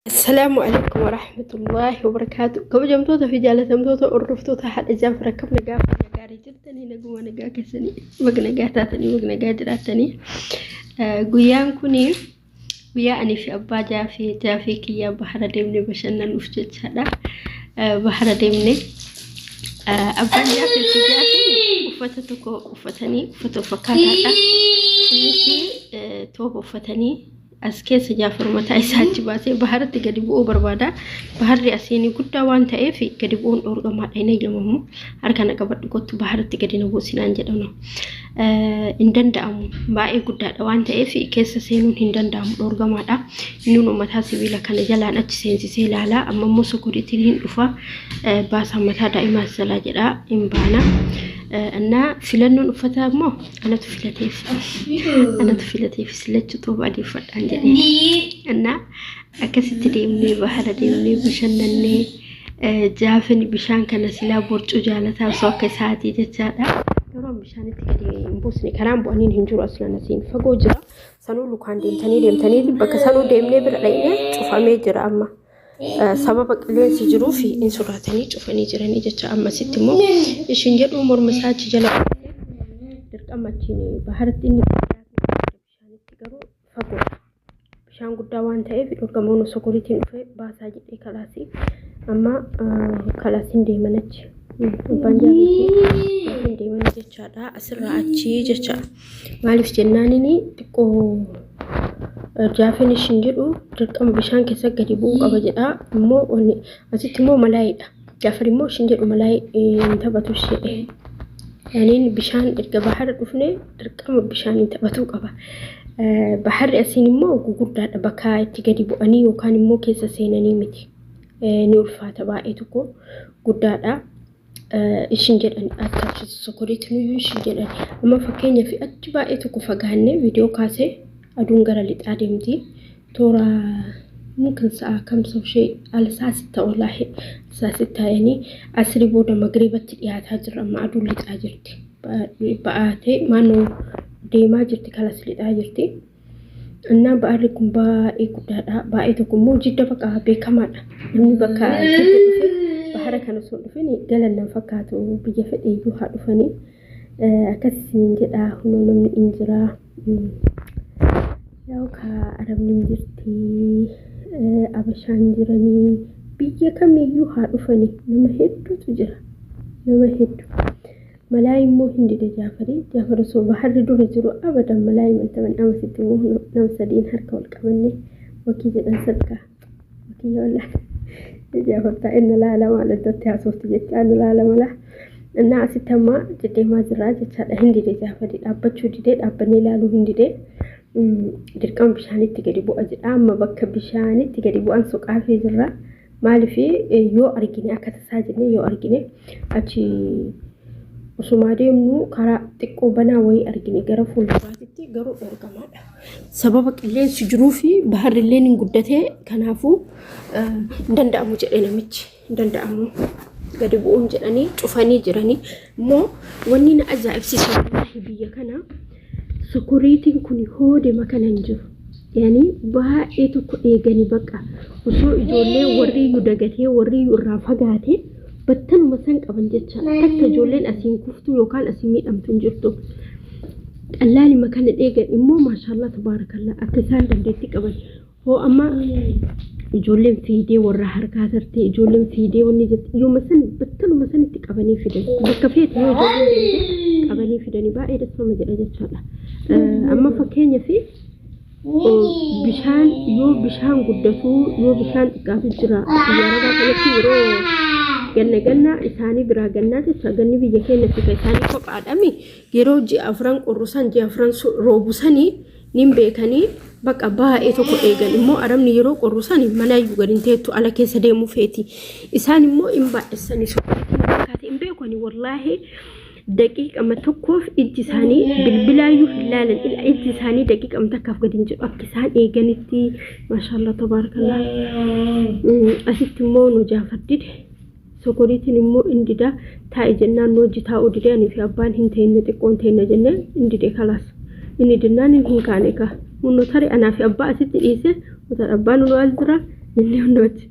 السلام عليكم ورحمة الله وبركاته. كم جمتوتا في جالة جمتوتا عرفتوتا حد إجاب ركبنا قافة جاري جدني نقوم نقا كسني بقنا قاتاتني بقنا قادراتني قيام كوني ويا أني في أبا جافي كيا بحر ديمني بشنا نفجت هذا بحر ديمني أبا جافي في وفتتكو وفتني فتوفكات هذا نسي توب وفتني أسكيس جافر متى إسحاج باسي بحر تقدبوا بربادا بحر رأسيني كده وان تأفي قدبون أورغما أيني جمهم أركان قبض قط بحر تقدينا بوسينان جدنا إندن دام باي كده وان تأفي كيس سينون إندن دام أورغما دا نونو متحسب بيلا كان جلان أجسين سيلا لا أما مسكوريتين رفا باس متى دائما سلا جدا إمبانا أنا فلان نفتح ما أنا تفلتي في سلة طوب عدي فت عندي أنا أكسيت ديمني بحر ديمني بشنني جافني بشان كان سلا برج وجالتها صوك ساعتي جتادا يروم بشان تكدي مبوسني كلام بوانين هنجور أصلا نسين فجوجرا سنو لكان ديمتني بك سنو ديمني برأينا شوف ميجرا أما سبب اللي سجروا في إن سرعتني شوفني جراني جت أما ستمو إيش نجد أمور مساج جلا درك أما تيني بحرتني بشان تجرو فقول بشان قد دوان تأي في أرقامون سكوريتين في باساج كلاسي أما كلاسين دي منج بانجابي دي منج جتشادا أسرع أشي جتشا مالف جنانيني تكو جافني شنجرو دركم بشان كيسا قريبو قبجدا مو وني أزيت مو ملاي جافري مو شنجرو ملاي انتبتو الشيء يعني بشان درك بحر دفني دركم بشان انتبتو قبا بحر أسيني مو قوقودا بكاي تقريبو أني وكان مو كيسا سيناني متي نورفا تبايتوكو قودا شنجر أن أتكلم سكوريت نيو شنجر أما فكيني في أتبايتوكو فقهني فيديو كاسي أدون قرالي تعلمتي تورا ممكن ساعة كم سو شيء على ساعة 6 والله ساعة 6 يعني أسري بودا مغربة تليات هجر أما أدون لي تاجرتي بقاتي ما نو دي ما جرتي كلاس لي تاجرتي أنا بأريكم باي كده بايتكم مو جدا بقى بكمان نمي بقى بحركة نسول فيني قال لنا فكاتو بيجفت إيجو هادو فني أكسين جدا هنو نمي إنجرا ياو كا أرمني جرتي أبشان جراني بيجي كم يجو هادو فني نما هدو تجرا نما هدو ملاي مو هندي دي جافري سو بحر دو رجرو أبدا ملاي من تمن أما ستموه نم سدين هركا والكمني وكي جدن سبكا وكي يولا جافر تا إن لا لا ما لدتي عصوفتي جت أنا لا لا ملا الناس ستما جدي ما زراج جت هندي دي جافري أبتشو دي أبني لالو هندي دي دركم بشاني تقريبو أجل أما بك بشاني تقريبو أنسوك عافي زرا مالي في يو أرجيني أكتا ساجني يو أرجيني أتي وسمادي منو كرا تكو بناوي أرجيني غرفو لباتي غرو أرقما سببك اللين سجروفي بحر اللين نقدته كنافو دندأمو جرينا ميج دندأمو قريبو جراني شوفاني جراني مو ونينا أجائب سيسو الله بيا كنا سكوريتين كوني هودي مكان نجو يعني بها إيتو إيجاني بقى وسو إجولي وري يدقاتي وري يرافقاتي بطن مسانك أبنجتشا تكا جولين أسين كفتو يوكان أسيميت أم تنجرتو اللالي مكان الإيجان إمو ما شاء الله تبارك الله أكسان دندتك أبن هو أما جولين في دي ورا حركاترتي جولين في دي ونجت يوم مسان بطن مسان تك أبني في دي بكفيت هو جولين أبني في دي بقى إيدا سوما جلجتشا أما فكيني في بشان بشان قدسو بشان تقافي جرا ياردا كنتي يرو جنة إساني برا جنة تساقني بيجكين نفسي إساني فوق عدمي يرو جي أفران قرصان جي أفران روبوساني نيم بيكاني بقى باها إيتو كو إيغان إمو أرمني يرو قرصاني منا يوغرين تيتو على كيسا ديمو فيتي إساني مو إمبا إساني سوكاتي نبكاتي إمبيكواني والله دقيق أما تكوف إجساني بالبلايو هلالا إلا إجساني دقيق أما تكاف قدين جو أكسان إيغانيتي ما شاء الله تبارك الله أسيت مونو جافر ديد سكوريتي نمو انديدا تاي جنان نو جتا أوديدا نفي أبان هنتين نتقون تين جنان انديدا خلاص إني دنان هنكانيكا منو تاري أنا في أبا أسيت إيسي وتر أبان نو أزرا inni hundooti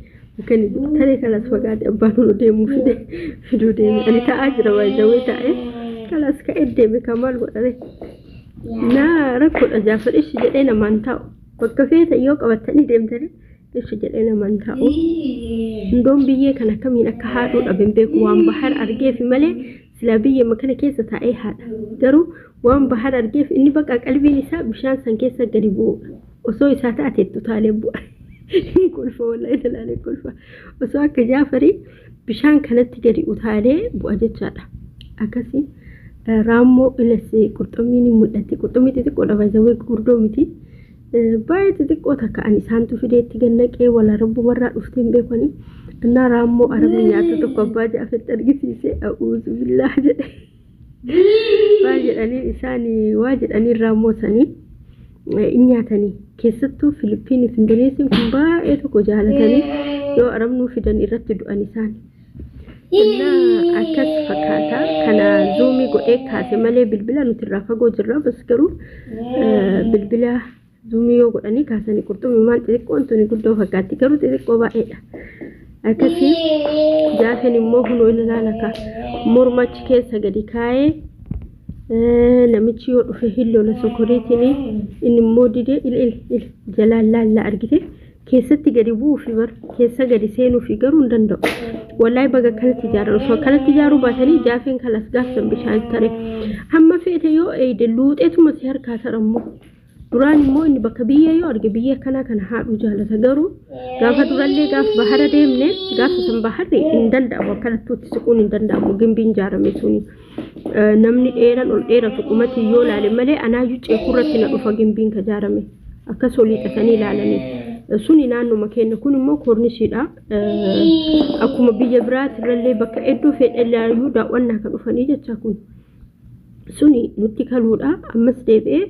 kan tarii kanas fagaate abbaan nu deemuu fiduu deeme ani ta'aa jira waajjawee ta'ee kanas ka'ee deeme kamaal godhare naa rakkoodha jaafadhishi jedhee namaan taa'u bakka feeta yoo qabatanii deemtanii ishi jedhee namaan taa'u hundoon biyyee kan akkamiin akka haadhuudha beeku waan bahar argeef malee sila biyyee makana keessa taa'ee haadha garuu waan bahar argeef inni bakka qalbiin isaa bishaan san keessa gadi bu'uudha osoo isaa taateettu taalee bu'a kulfa wallahi dalaalee kulfa osoo akka jaafarii bishaan kanatti gadi utaalee bu'a jechaadha akkasii raammoo ilasi qurxummiin mul'atti qurxummii xixiqqoodha baay'ee gurguddoo miti baay'ee xixiqqoo takka ani isaantu fideetti gannaqee wala rabbumarraa dhufteen beekanii innaa raammoo arabni nyaata tokko abbaa jaafetti argisiisee a'uuzu billaa jedhe waa jedhanii isaanii waa jedhanii raammoo sanii nyaatanii keessattuu Filipiiniif Indoneesiin kun baay'ee tokko jaalatanii yoo arabnuu fidan irratti du'an isaan innaa akkas fakkaata kana zoomii godhee kaase malee bilbila nuti irraa fagoo jirra bas garuu bilbila zoomii yoo godhanii kaasanii qurxummii maan xixiqqoon tuni guddoo fakkaatti garuu xixiqqoo baay'eedha akkasii jaafeen immoo hunoo ilaalaka mormachi keessa gadi kaayee namichi yoo dhufe hillola sokoreetiin inni immoo didee il jalaan laalla argite keessatti gadi bu'uu fi bar keessa gadi seenuu fi garuu hin danda'u wallahi baga kanatti ijaaran osoo kanatti ijaaruu baatanii jaafeen kalas gaafsan bishaan tare hamma feete yoo eeyde luuxeetuma si harkaa tarammoo duraan immoo inni bakka biyyee yoo arge biyyee akkanaa kana haadhuu jaalata garuu gaafa durallee gaafa bahara deemne gaafa san baharri hin danda'amu akkanatti siquun hin danda'amu gimbiin ijaarame suni namni dheeran ol dheeratu qumati yoo laale malee anaayyuu ceekurratti na dhufa gimbiin ka ijaarame akkas olii xasanii ilaalanii suni naannuma keenya kun immoo koornishiidha akkuma biyya biraati irrallee bakka hedduu fedhallaayyuu daawwannaa kan dhufanii jecha kun suni nutti kaluudha ammas deebi'ee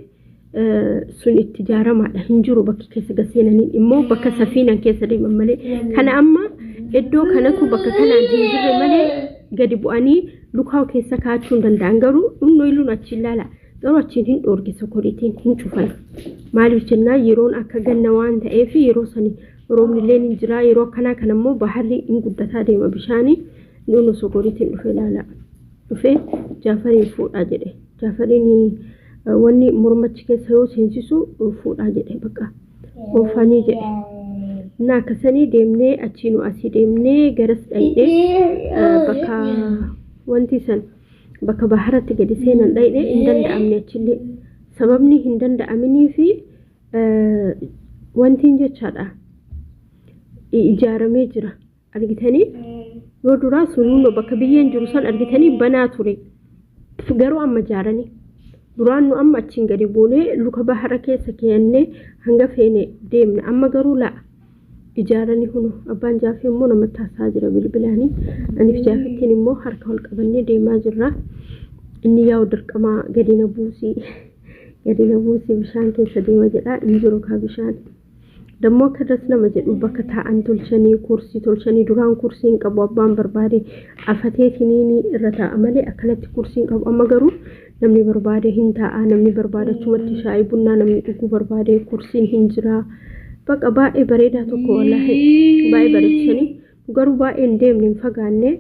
sun itti ijaaramaadha hin jiru bakki keessa gaseenanii immoo bakka safiinan keessa deeman malee kana amma iddoo kanatu bakka kanaan hin jirre malee gadi bu'anii lukaa keessa kaachuu hin danda'an garuu innoo iluun achi ilaala garuu achiin hin dhoorge sokoriitiin hin cufan maaliif jennaa yeroon akka ganna waan ta'eef yeroo sani roobnillee hin jira yeroo akkanaa kan ammoo baharri hin guddataa deema bishaanii innoo sokoriitiin dhufe ilaala dhufe jaafariin fuudhaa jedhe jaafariin wanni mormachi keessa yoo seensisu fuudhaa jedhe bakka oofanii jedhe na akkasanii deemnee achiinu asii deemnee garas dhayidhee bakka wanti san bakka baharatti gadi seenan dhayidhee hin danda'amne achillee sababni hin danda'aminii fi wantiin jechaadha ijaaramee jira argitanii yoo duraa sunuunoo bakka biyyeen jiru san argitanii banaa ture garuu amma ijaaranii duraan nu amma achiin gadi buunee luka bahara keessa keennee hanga feene deemna amma garuu laa ijaaranii hunu abbaan jaafee immoo namatti haasaa jira bilbilaanii aniif jaafettiin immoo harka wal qabannee deemaa jirra inni yaa'u dirqamaa gadina buusii bishaan keessa deema jedha inni jiru kaa bishaan dammoo akkas nama jedhu bakka taa'an tolchanii kursii tolchanii duraan kursiin qabu abbaan barbaade afateetiniin irra taa'a malee akkanatti kursiin qabu amma garuu namni barbaade hin taa'a namni barbaade achumatti shaayii bunnaa namni dhuguu barbaade kursiin hin jira bakka baay'ee bareedaa tokko wallahi baay'ee bareechisanii garuu baay'ee hin deemne hin fagaanne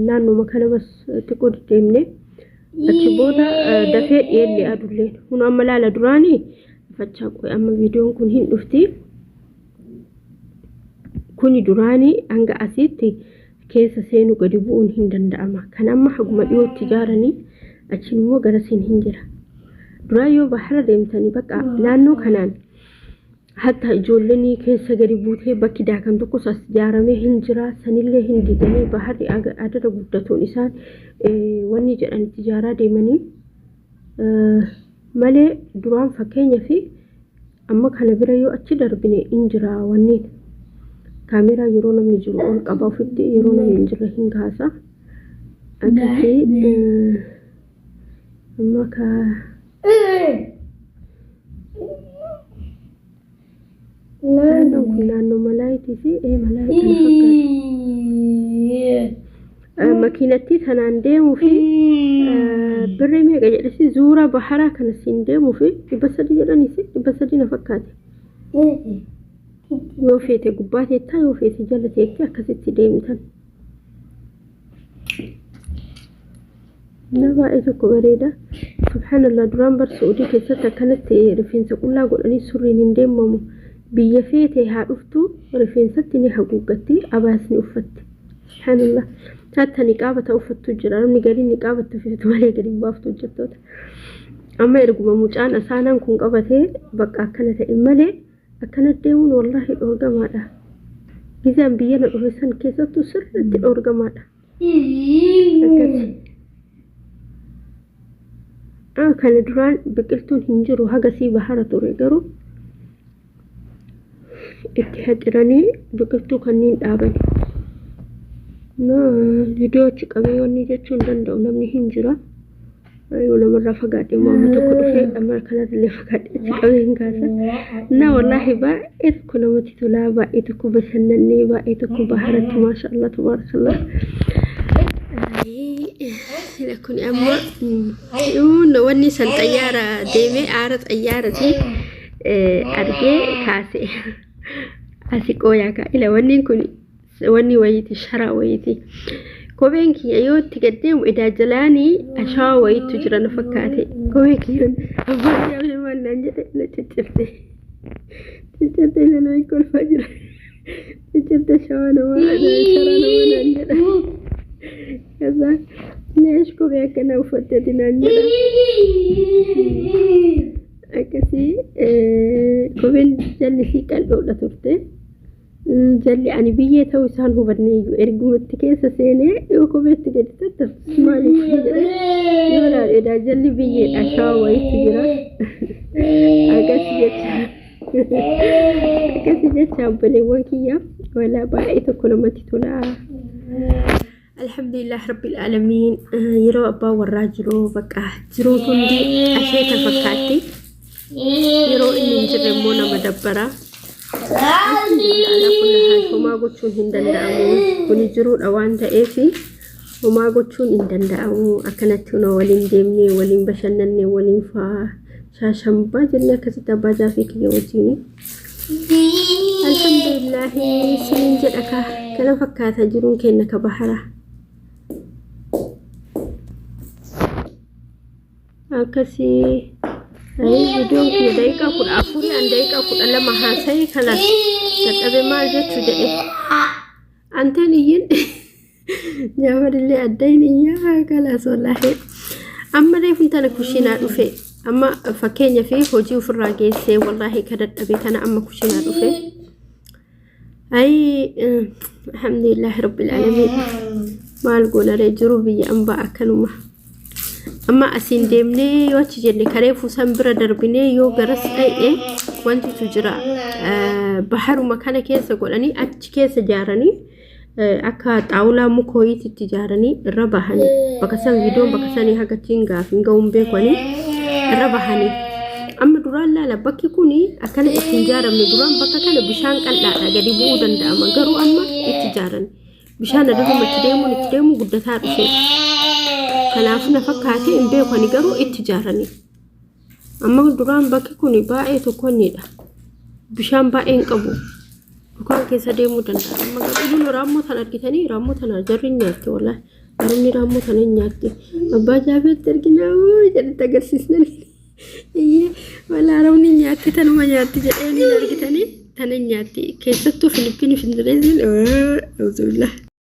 naannuma kana bas xiqqoo deemne achi booda dafee dhiyeellee adulleen kun amma laala duraanii fachaa qo'e amma viidiyoon kun hin dhufti kuni duraanii hanga asitti keessa seenuu gadi bu'uun hin danda'ama kan amma haguma dhiyootti ijaaranii achiin immoo garasiin hin jira duraa yoo bahara deemtanii bakka naannoo kanaan hatta ijoolleen keessa gadi buutee bakki daakan tokkos as ijaaramee hin jira sanillee hin diiganii baharri adada guddatuun isaan wanni jedhanitti ijaaraa deemanii malee duraan fakkeenya fi amma kana bira yoo achi darbine hin jira wanni kaameraa yeroo namni jiru ol qaba ofitti yeroo namni hin jirre hin kaasa akkasii amma ka naannoo malaayitii fi malaayitii makiinatti sanaan deemuu fi birrii meeqa jedhesi zuura baharaa kana siin deemuu fi 300 jedhanis 300 na fakkaate yoo feete gubbaa teettaa yoo feete jala teetti akkasitti deemtan. Nabaa tokko bareeda. Subhanallah duraan bar Saudi keessatti akkanatti rifeensa qullaa godhanii surriin hin deemamu. Biyya feete haa dhuftu rifeensatti ni haguuggatti abaasni uffatti. Subhanallah. Hatta niqaabata uffattu jira. Namni gadi niqaabata uffatu malee gadi baaftu hojjettoota. Amma erguma mucaan asaanaan kun qabatee bakka akkana ta'e malee akkana deemuun wallahi dhorgamaadha. Gizaan biyya na dhufe san keessattuu sirriitti dhorgamaadha. Akkasi. Kana duraan biqiltuun hin jiru hagasii bahara ture garuu itti haxiranii biqiltuu kanneen dhaaban. Viidiyoo achi qabeeyyoonni jechuun danda'u namni hin jira. Yoo namarraa fagaadhee maamii tokko dhufee amma kanarrillee fagaadhee achi qabee hin kaasa. Wallahi baay'ee tokko namatti tolaa baay'ee tokko bashannannee baay'ee tokko baharatti maashaallah tabaarakallah. Kun amma wanni san xayyaara deemee aara xayyaarati argee kaase asi qooyaa kaa'ila wanni kun wanni wayiiti sharaa wayiiti kopheen kiyya yoo itti gaddeemu idaa jalaanii ashawaa wayiitu jira na fakkaate kophee kiyyoon abbaan yaabee maallaan jedhe ila ciccirte ila kolfaa jira ciccirte shawaa namaa sharaa namaa naan jedha kaza leesh kophee akkana uffatteti naan jedha akkasii kopheen jallisii qal'oodha turte jalli ani biyyee ta'uu isaan hubanneeyyu ergumatti keessa seenee yoo kopheetti gadi tattaftu maaliif jedhe yoo laadheedhaa jalli biyyeedha shawaa wayiitu jira akkasii jecha obboleewwan kiyya walaa baay'ee tokko namatti tola. Alhamdulillah rabbil aalamiin yeroo abbaa warraa jiruu bakka jiruu hundi asheeta fakkaatti yeroo inni hin jirre immoo nama dabbara. Homaa gochuun hin danda'amu kuni jiruudha waan ta'eef homaa gochuun hin danda'amu akkanatti waliin deemnee waliin bashannannee waliin faa shaashambaa jennee akkasitti abbaa jaafee kiyya wajjin alhamdulillah siin jedha kana fakkaata jiruun keenya ka bahara akkasii videoon kiyya daqiiqaa 14 an daqiiqaa 12 haasa'ee kanas dadhabe maal jechuu jedhe anteen iyyin jaamadillee addayin iyyaa kalaas wallaahi amma reefun tana kushiinaa dhufe amma fakkeenya fi hojii ofirraa geessee wallaahi ka dadhabe kana amma kushiinaa dhufe alhamdulillah rabbil aalamiin maal goonaree jiru biyya ambaa akkanuma amma asiin deemnee yoo achi jenne kareefu san bira darbinee yoo garas dha'ee wanti tu jira baharuma kana keessa godhanii achi keessa jaaranii akka xaawulaa muka wayiitti ijaaranii irra bahanii bakka san viidiyoon bakka sanii hagatiin gaafin ga'uun beekanii irra bahanii amma duraan laala bakki kuni akkana itti ijaaramne duraan bakka kana bishaan qal'aadha gadi bu'uu danda'ama garuu amma itti ijaaran bishaan aduma itti deemu guddataa dhufe kanaafuu na fakkaate hin beekani garuu itti ijaaranii amma duraan bakki kuni baay'ee tokkonnidha bishaan baay'een qabu dukaan keessa deemuu danda'a amma garuu raammoo tan argitanii raammoo tana jarri nyaatti wallahi garumni raammoo tana nyaatti abbaa jaabeetti arginaa jedhatti agarsiisnanii wallaahi raamni nyaatti tanuma nyaatti jedhanii argitanii tana nyaatti keessattuu Filiippiin findireeziin auzubillah